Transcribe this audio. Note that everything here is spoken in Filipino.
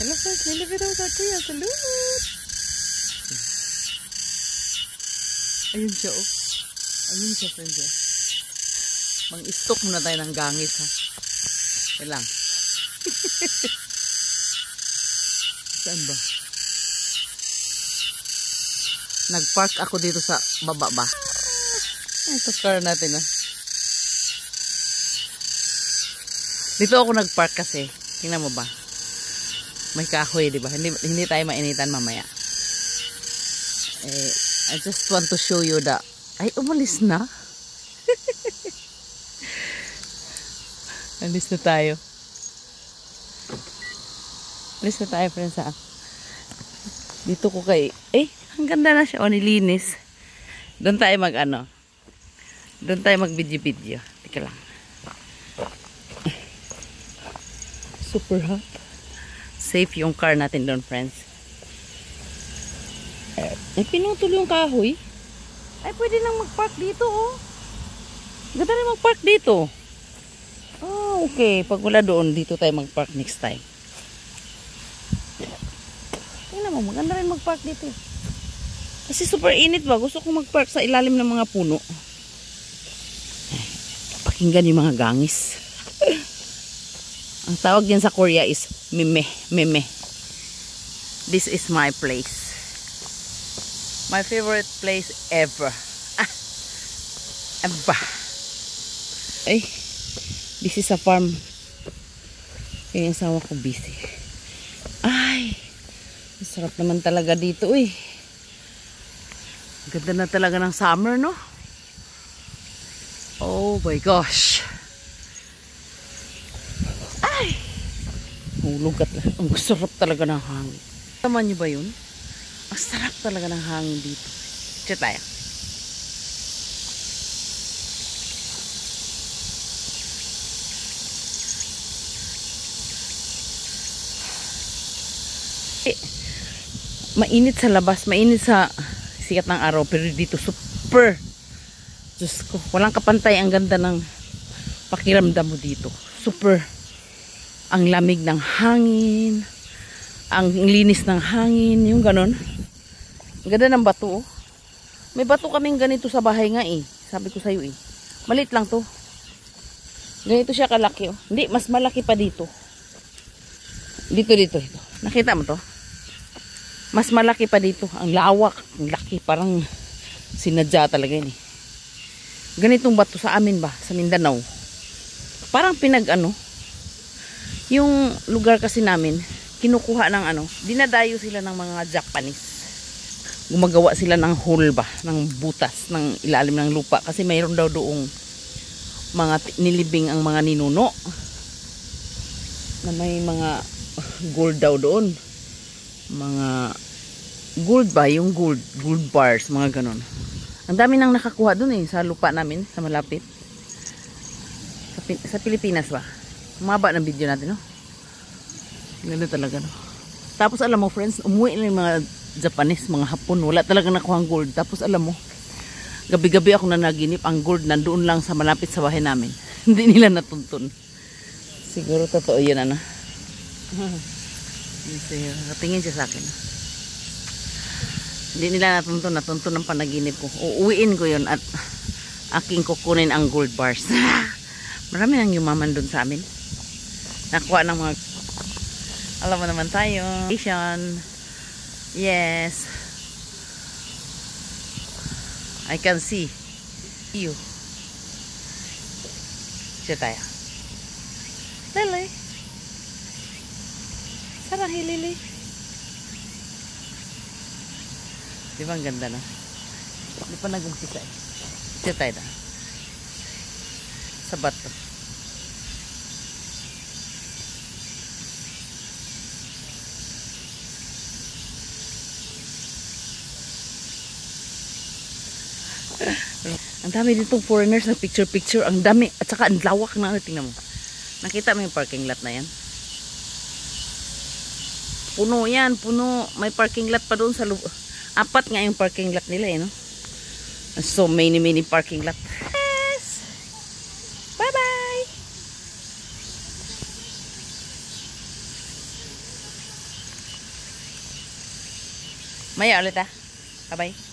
Hello friends, nilibiraw sa kuya. Salud! Ayun siya oh. Ayun siya friends oh. Mang-stock muna tayo ng gangis ha. Kailang. Saan ba? Nagpark ako dito sa baba ba? Ito car natin ha. Dito ako nagpark kasi. Tingnan mo ba? May kahoy, di ba? Hindi tayo mainitan mamaya. I just want to show you that. Ay, umalis na. Alis na tayo. Alis na tayo, friends, ha? Dito ko kay... ang ganda na siya. O, nilinis. Doon tayo mag-ano. Doon tayo mag-video-video. Tika lang. Super hot. Safe yung car natin doon, friends. Pinutol yung kahoy. Ay, pwede nang mag-park dito, oh. Ganda rin mag-park dito. Oh, okay. Pag wala doon, dito tayo mag-park next time. Tingnan mo, maganda rin mag-park dito. Kasi super init ba? Gusto kong mag-park sa ilalim ng mga puno. Pakinggan yung mga gangis. Ang tawag din sa Korea is meme. Meme. This is my place. My favorite place ever. Ever. Ay, this is a farm. Kaya yung asawa ko busy. Ay, masarap naman talaga dito eh. Ganda na talaga ng summer, no? Oh my gosh. Ay, hulog at ang sarap talaga ng hangin. Tama niyo ba yun? Ang sarap talaga ng hangin dito. Diyan tayo. Mainit sa labas, mainit sa sikat ng araw, pero dito super. Diyos ko, walang kapantay. Ang ganda ng pakiramdam mo dito. Super. Ang lamig ng hangin, ang linis ng hangin, yung ganon. Ang ganda ng bato, oh. May bato kaming ganito sa bahay nga eh. Sabi ko sa'yo eh. Malit lang to. Ganito siya kalaki, oh. Hindi, mas malaki pa dito. Dito. Nakita mo to? Mas malaki pa dito. Ang lawak, ang laki. Parang sinadya talaga yun eh. Ganitong bato sa amin ba? Sa Mindanao. Parang pinag-ano. Yung lugar kasi namin, kinukuha ng ano, dinadayo sila ng mga Japanese. Gumagawa sila ng hole ba, ng butas, ng ilalim ng lupa. Kasi mayroon daw doong mga nilibing ang mga ninuno. Na may mga gold daw doon. Mga gold ba, yung gold bars, mga ganon. Ang dami nang nakakuha doon eh, sa lupa namin, sa malapit. Sa Pilipinas ba? Maba ng video natin, no? Ganda talaga, no? Tapos alam mo, friends, umuwi na yung mga Japanese, mga Hapon. Wala talaga nakuha ang gold. Tapos alam mo, gabi-gabi ako na naginip, ang gold nandoon lang sa malapit sa bahay namin. Hindi nila natuntun. Siguro totoo yun, ano? Natingin siya sa akin. Hindi nila natuntun ang panaginip ko. Uuwiin ko yun at aking kukunin ang gold bars. Marami nang yumaman doon sa amin. Nakuha ng mga, alam mo naman tayo. Yes. I can see you. Siya tayo. Lili. Sarang hilili. Di ba ang ganda na? Di pa nag-umpisa eh. Siya tayo na. Sa bato. Ang dami ditong foreigners na picture. Ang dami. At saka ang lawak na. Tingnan mo. Nakita mo yung parking lot na yan? Puno yan. Puno. May parking lot pa doon sa loob. 4 nga yung parking lot nila eh, no? So many parking lot. Yes! Bye-bye! Maya ulit ah. Bye-bye.